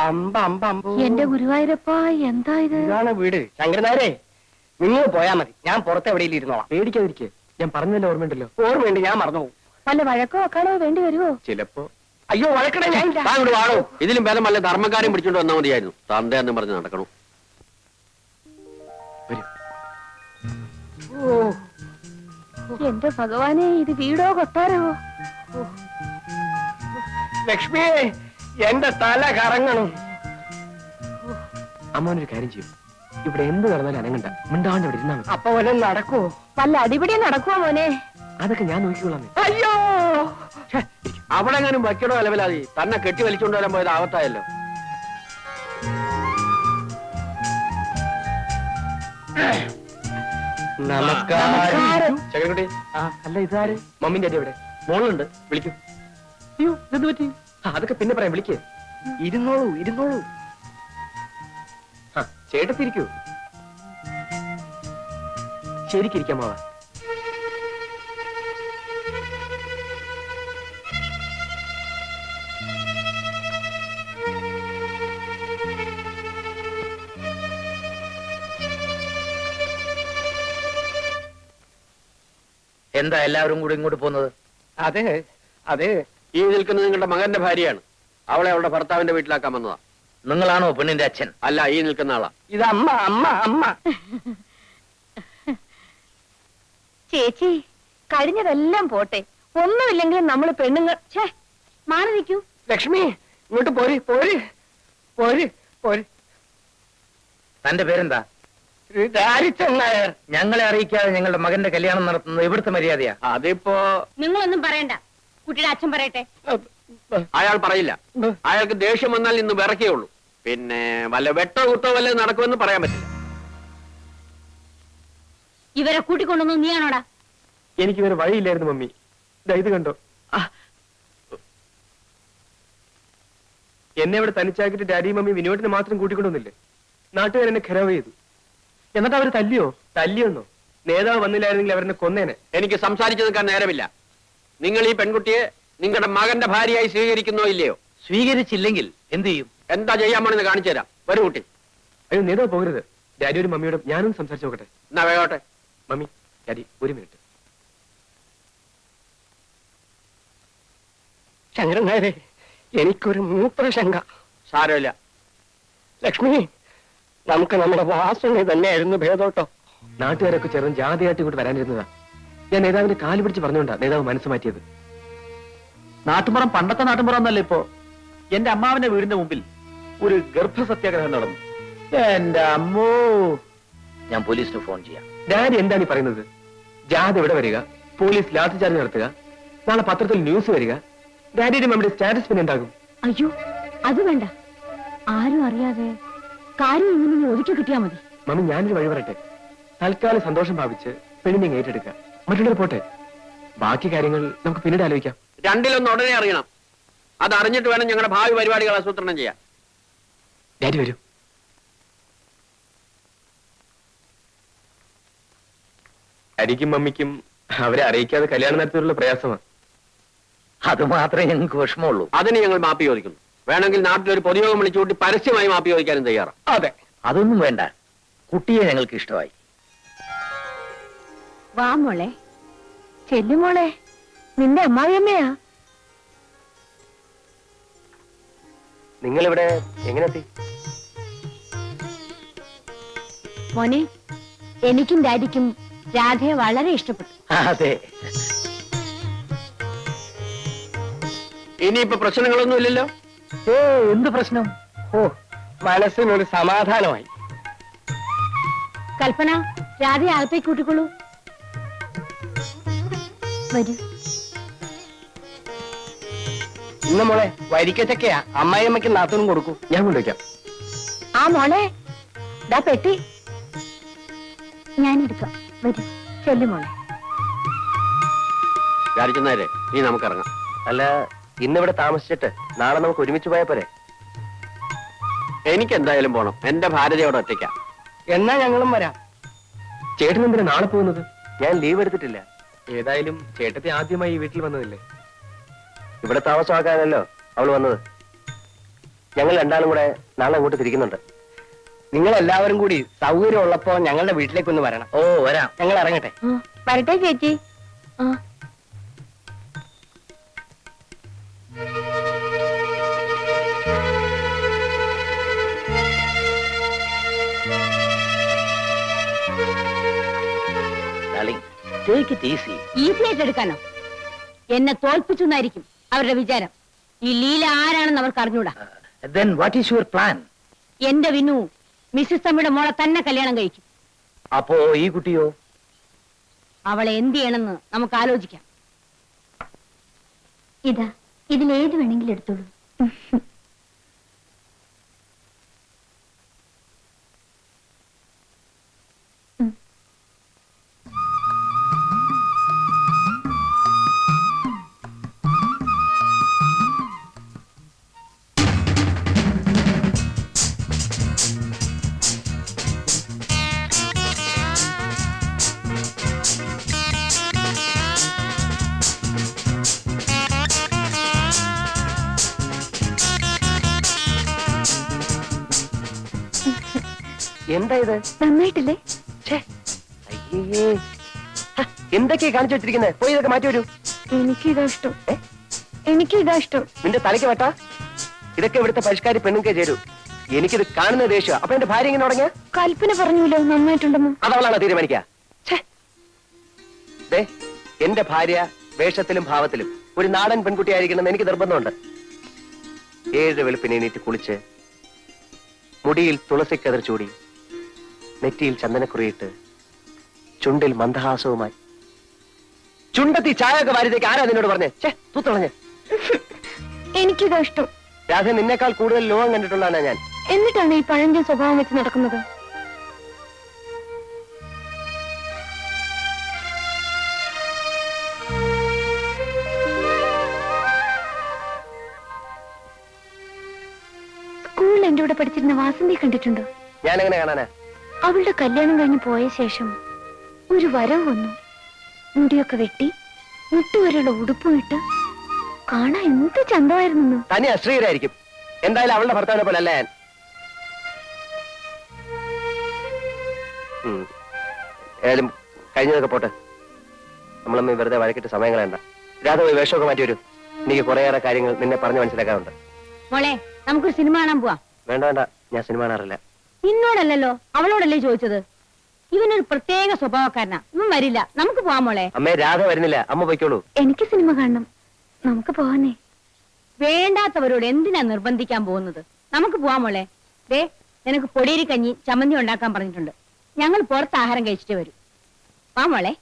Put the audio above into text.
അമ്പ അമ്പ അമ്പോ. എന്റെ ഗുരുവായൂരപ്പ, എന്താ ഇത്? ഇതാണ് വീട്. ശങ്കരനാരെ, നിങ്ങൾ പോയാ മതി, ഞാൻ പുറത്ത് എവിടെയെങ്കിലും ഇരുന്നോളാം. പേടിക്കാതിരിക്കെ, ഞാൻ പറഞ്ഞല്ലോ, ഓർമ്മയുണ്ടല്ലോ. ഓർമ്മയുണ്ട്, ഞാൻ മറന്നു. വല്ല വഴക്കോ വെക്കാനോ വേണ്ടി വരുമോ? ചിലപ്പോ. അയ്യോ, വഴക്കട ഞാൻ വാണോ, ഇതിലും ഭേദം വല്ല ധർമ്മക്കാരും പിടിച്ചോണ്ട് വന്നാൽ മതിയായിരുന്നു. തന്തയെന്നും പറഞ്ഞ് നടക്കണം. എന്റെ ഭഗവാനെ, ഇത് വീടോ കൊട്ടാരോ? ലക്ഷ്മിയെ, എന്റെ തല കറങ്ങണം. അമ്മോനൊരു കാര്യം ചെയ്യും, ഇവിടെ എന്ത് നടന്നാലും അനങ്ങണ്ട, മിണ്ടാണ്ട് ഇവിടെ ഇരുന്നാ മതി. അപ്പൊ വല്ലതും നടക്കുവോ? വല്ല അടിപിടി നടക്കുവോ മോനെ? അതൊക്കെ ഞാൻ നോക്കിക്കൊള്ളാം. അയ്യോ, അവിടെ എങ്ങാനും വയ്ക്കടോ അലവലാതി തന്നെ കെട്ടി വലിച്ചുകൊണ്ട് വരാൻ പോയത് ആവത്തായല്ലോ. നമസ്കാരം. ചകരക്കുട്ടി, അല്ല ഇതാര്? മമ്മിന്റെ അടി എവിടെ? മോളുണ്ട്, വിളിക്കൂ. അയ്യോ, ഇതെന്ത് പറ്റി? അതൊക്കെ പിന്നെ പറയാം, വിളിക്കേ. ഇരുന്നോളൂ, ഇരുന്നോളൂ. ചേട്ടത്തിരിക്കൂ. ശരിക്കിരിക്കാമാവാ. എന്താ എല്ലാവരും കൂടി ഇങ്ങോട്ട് പോകുന്നത്? അതെ അതെ, ഈ നിൽക്കുന്നത് നിങ്ങളുടെ മകന്റെ ഭാര്യയാണ്. അവളെ അവളുടെ ഭർത്താവിന്റെ വീട്ടിലാക്കാൻ വന്നതാ. നിങ്ങളാണോ പെണ്ണിന്റെ അച്ഛൻ? അല്ല, ഈ നിൽക്കുന്ന ആളാ. ഇത് അമ്മ അമ്മ അമ്മ. ചേച്ചി, കഴിഞ്ഞതെല്ലാം പോട്ടെ, ഒന്നുമില്ലെങ്കിലും നമ്മള് പെണ്ണുങ്ങൾ. മാറി നിൽക്കൂ. ലക്ഷ്മി, ഇങ്ങോട്ട് പോര് പോര് പോര് പോര്. തന്റെ പേരെന്താ? രാരിച്ചൻ നായർ. ഞങ്ങളെ അറിയിക്കാതെ ഞങ്ങളുടെ മകന്റെ കല്യാണം നടത്തുന്നത് ഇവിടുത്തെ മര്യാദയാ. അതിപ്പോ നിങ്ങളൊന്നും പറയണ്ട, കുട്ടിയുടെ അച്ഛൻ പറയട്ടെ. അയാൾ പറയില്ല. അയാൾക്ക് ദേഷ്യം വന്നാൽ ഇന്ന് വിറക്കേയുള്ളൂ. പിന്നെ വല്ല വെട്ടോ കുത്തോ വല്ലതും നടക്കുമെന്ന് പറയാൻ പറ്റില്ല. ഇവരെ കൂട്ടിക്കൊണ്ടൊന്നും നീയാണോടാ? എനിക്ക് വേറെ വഴിയില്ലായിരുന്നു മമ്മി. ഇത് കണ്ടോ, എന്നെ ഇവിടെ തനിച്ചാക്കിട്ട് ഡാഡിയും മമ്മി വിനോദിനെ മാത്രം കൂട്ടിക്കൊണ്ടൊന്നില്ലേ? നാട്ടുകാർ എന്നെ ഖരാവ് ചെയ്തു. എന്നിട്ട് അവര് തല്ലിയോന്നോ? നേതാവ് വന്നില്ലായിരുന്നെങ്കിൽ അവരെന്നെ കൊന്നേനെ. എനിക്ക് സംസാരിച്ചു നിൽക്കാൻ നേരമില്ല. നിങ്ങൾ ഈ പെൺകുട്ടിയെ നിങ്ങളുടെ മകന്റെ ഭാര്യയായി സ്വീകരിക്കുന്നോ ഇല്ലയോ? സ്വീകരിച്ചില്ലെങ്കിൽ എന്ത് ചെയ്യും? എന്താ ചെയ്യാൻ പോണെന്ന് കാണിച്ചു തരാം. വരൂ കുട്ടി. അയ്യോ, നേതാവ് പോകരുത്. ഡാഡിയോടും മമ്മിയോടും ഞാനും സംസാരിച്ചു നോക്കട്ടെ. എന്നാ വേഗോട്ടെ. മമ്മി, ഡാഡി, ഒരു മിനിറ്റ്. ശങ്കരൻ നായരെ, എനിക്കൊരു മൂത്രശങ്ക. സാരമില്ല. ലക്ഷ്മി, നമുക്ക് നമ്മുടെ വാസന തന്നെയായിരുന്നു ഭേദോട്ടോ. നാട്ടുകാരൊക്കെ ചേർന്ന് ജാതിയായിട്ട് ഇങ്ങോട്ട് വരാനിരുന്നതാ. ഞാൻ നേതാവിന്റെ കാല് പിടിച്ച് പറഞ്ഞുകൊണ്ടാ നേതാവ് മനസ്സ് മാറ്റിയത്. നാട്ടുമ്പുറം പണ്ടത്തെ നാട്ടുമ്പുറം എന്നല്ല ഇപ്പോ. എന്റെ അമ്മാവന്റെ വീടിന്റെ മുമ്പിൽ ഒരു ഗർഭസത്യാഗ്രഹം നടന്നു. എന്റെ അമ്മോ, ഞാൻ പോലീസിന് ഫോൺ ചെയ്യാം. ഡാഡി എന്താണ് ഈ പറയുന്നത്? ജാഥ ഇവിടെ വരിക, പോലീസ് ലാത്തി ചാർജ് നടത്തുക, നാളെ പത്രത്തിൽ ന്യൂസ് വരിക, ഡാഡിയുടെ മമ്മിയുടെ സ്റ്റാറ്റസ് പിന്നെ എന്താകും? അയ്യോ, അത് വേണ്ട. ആരും അറിയാതെ കാര്യം ഇങ്ങനെ ഒതുക്കി കിട്ടിയാ മതി. മമ്മി, ഞാനൊരു വഴി പറയട്ടെ. തൽക്കാലം സന്തോഷം ഭാവിച്ച് പെണ്ണിനെ ഏറ്റെടുക്കുക, മറ്റുള്ളവർ പോട്ടെ. ബാക്കി കാര്യങ്ങൾ നമുക്ക് പിന്നീട് ആലോചിക്കാം. രണ്ടിലൊന്ന് ഉടനെ അറിയണം. അത് അറിഞ്ഞിട്ട് വേണം ഞങ്ങളുടെ ഭാവി പരിപാടികൾ ആസൂത്രണം ചെയ്യാൻ. ഡാഡി വരൂ. ഡാഡിക്കും മമ്മിക്കും അവരെ അറിയിക്കാതെ കല്യാണം നടത്തിയുള്ള പ്രയാസമാണ്. അത് മാത്രമേ ഞങ്ങൾക്ക് വിഷമമുള്ളൂ. അതിന് ഞങ്ങൾ മാപ്പി ചോദിക്കുന്നു. വേണമെങ്കിൽ നാട്ടിലൊരു പൊതുയോഗം വിളിച്ചുകൂട്ടി പരസ്യമായി മാപ്പി ചോദിക്കാനും തയ്യാറാണ്. അതെ, അതൊന്നും വേണ്ട. കുട്ടിയെ ഞങ്ങൾക്ക് ഇഷ്ടമായി. വാ മോളെ, ചെല്ലുമോളെ, നിന്റെ അമ്മാവിയമ്മയാ. നിങ്ങളിവിടെ എങ്ങനെ എത്തി? മോനെ, എനിക്കും ഡാഡിക്കും രാധയെ വളരെ ഇഷ്ടപ്പെട്ടു. അതെ, ഇനിയിപ്പോ പ്രശ്നങ്ങളൊന്നും ഇല്ലല്ലോ. എന്ത് പ്രശ്നം? ഓ, മനസ്സിനൊരു സമാധാനമായി. കൽപ്പന, രാധയെ അകത്തേക്ക് കൂട്ടിക്കൊള്ളൂ. വരൂ. ഇന്ന് മോളെ വരിക്കച്ചക്കയാ, അമ്മായിയമ്മയ്ക്ക് നാത്തൂനും കൊടുക്കൂ. ഞാൻ കൊണ്ടുവയ്ക്കാം. ആ മോളെ, ദാ പെട്ടി ഞാനെടുക്കാം. വരൂ, ചെല്ലുമോളെ. വിചാരിക്കുന്നേരെ നീ നമുക്കിറങ്ങാം. അല്ല, ഇന്നിവിടെ താമസിച്ചിട്ട് നാളെ നമുക്ക് ഒരുമിച്ച് പോയാൽ പോരെ? എനിക്ക് എന്തായാലും പോണം. എന്റെ ഭാര്യയോടെ ഒറ്റയ്ക്കാം. എന്നാ ഞങ്ങളും വരാം. ചേട്ടൻ എന്തിനാ നാളെ പോകുന്നത്? ഞാൻ ലീവ് എടുത്തിട്ടില്ല. ഏതായാലും ചേട്ടത്തി ആദ്യമായി ഈ വീട്ടിൽ വന്നതല്ലേ? ഇവിടെ താമസമാക്കാനല്ലോ അവൾ വന്നത്. ഞങ്ങൾ രണ്ടാളും കൂടെ നാളെ അങ്ങോട്ട് തിരിക്കുന്നുണ്ട്. നിങ്ങൾ എല്ലാവരും കൂടി സൗകര്യം ഉള്ളപ്പോ ഞങ്ങളുടെ വീട്ടിലേക്കൊന്ന് വരണം. ഓ വരാം. ഞങ്ങൾ ഇറങ്ങട്ടെ. വരട്ടെ ചേച്ചി. ആ Darling, take it easy. Easy ആയിട്ട് എടുക്കാനോ? എന്നെ തോൽപ്പിച്ചെന്നായിരിക്കും അവരുടെ വിചാരം. ഈ ലീല ആരാണെന്ന് അവർക്ക് അറിഞ്ഞൂടാ. Then what is your plan? എന്റെ വിനു മിസ്സിസ് തമ്മിയുടെ മോളെ തന്നെ കല്യാണം കഴിക്കും. അപ്പോ ഈ കുട്ടിയോ? അവളെ എന്ത് ചെയ്യണമെന്ന് നമുക്ക് ആലോചിക്കാം. ഇതാ, ഇതിലേത് വേണമെങ്കിലും എടുത്തോളൂ. എന്താ ഇത്? നന്നായിട്ടില്ലേ? അയ്യേ, എന്തൊക്കെയാ കാണിച്ചു വെച്ചിരിക്കുന്നത്? പോയി ഇതൊക്കെ മാറ്റി വരൂ. എനിക്കിതാ ഇഷ്ടം. എനിക്കിതാ ഇഷ്ടം. നിന്റെ തലയ്ക്ക് വെട്ടാ? ഇതൊക്കെ ഇവിടുത്തെ പരിഷ്കാരി പെണ്ണുക്കെ ചേരൂ. എനിക്കിത് കാണുന്ന ദേഷ്യം. അപ്പൊ എന്റെ ഭാര്യ ഇങ്ങനെ തുടങ്ങിയ കൽപ്പന പറഞ്ഞല്ലോ നന്നായിട്ടുണ്ടെന്ന്. അതവളാണോ തീരുമാനിക്ക? എന്റെ ഭാര്യ വേഷത്തിലും ഭാവത്തിലും ഒരു നാടൻ പെൺകുട്ടിയായിരിക്കണമെന്ന് എനിക്ക് നിർബന്ധമുണ്ട്. 7 വെളുപ്പിന് എണീറ്റ് കുളിച്ച് മുടിയിൽ തുളസിക്കതിർ ചൂടി നെറ്റിയിൽ ചന്ദനക്കുറിയിട്ട് ചുണ്ടിൽ മന്ദഹാസവുമായി ചുണ്ടത്തി ചായ ഒക്കെ വാരിതേക്ക് ആരാ നിന്നോട് പറഞ്ഞേ? തൂത്തുളഞ്ഞ്. എനിക്കിതാ ഇഷ്ടം. രാധ നിന്നേക്കാൾ കൂടുതൽ ലോകം കണ്ടിട്ടുള്ളതാണ് ഞാൻ. എന്നിട്ടാണ് ഈ പഴഞ്ചൻ സ്വഭാവം വെച്ച് നടക്കുന്നത്. സ്കൂളിൽ എന്റെ കൂടെ പഠിച്ചിരുന്ന വാസന്തി കണ്ടിട്ടുണ്ടോ? ഞാൻ എങ്ങനെ കാണാനാ? അവളുടെ കല്യാണം കഴിഞ്ഞ് പോയ ശേഷം ഒരു വരവ് വന്നു. മുടിയൊക്കെ വെട്ടി മുട്ടുവരെയുള്ള ഉടുപ്പും ഇട്ട് കാണാൻ എന്ത് ചന്തമായിരുന്നു. തന്നെ അശ്രീരായിരിക്കും. എന്തായാലും അവളുടെ ഭർത്താവിനെ പോലെ അല്ല ഞാൻ. ഏതായാലും കഴിഞ്ഞതൊക്കെ പോട്ടെ. നമ്മളമ്മ വെറുതെ വഴക്കിട്ട് സമയം കളയണ്ട. രാധ പോയി വേഷമൊക്കെ മാറ്റി വരൂ. എനിക്ക് കുറേയേറെ കാര്യങ്ങൾ നിന്നെ പറഞ്ഞു മനസ്സിലാക്കാറുണ്ട്. മോളെ, നമുക്കൊരു സിനിമ കാണാൻ പോവാം. വേണ്ട വേണ്ട, ഞാൻ സിനിമ കാണാറില്ല. നിന്നോടല്ലോ അവളോടല്ലേ ചോദിച്ചത്. ഇവനൊരു പ്രത്യേക സ്വഭാവക്കാരനാ. ഇവൻ വരില്ല. നമുക്ക് പോവാം മോളെ. അമ്മേ, രാധ വരുന്നില്ല. അമ്മ പൊയ്ക്കോളൂ. എനിക്ക് സിനിമ കാണണം. നമുക്ക് പോവാനേ. വേണ്ടാത്തവരോട് എന്തിനാ നിർബന്ധിക്കാൻ പോകുന്നത്? നമുക്ക് പോവാം മോളെ. ദേ, നിനക്ക് പൊടിയരി കഞ്ഞി ചമ്മന്തി ഉണ്ടാക്കാൻ പറഞ്ഞിട്ടുണ്ട്. ഞങ്ങൾ പുറത്ത് ആഹാരം കഴിച്ചിട്ട് വരും. വാ മോളെ.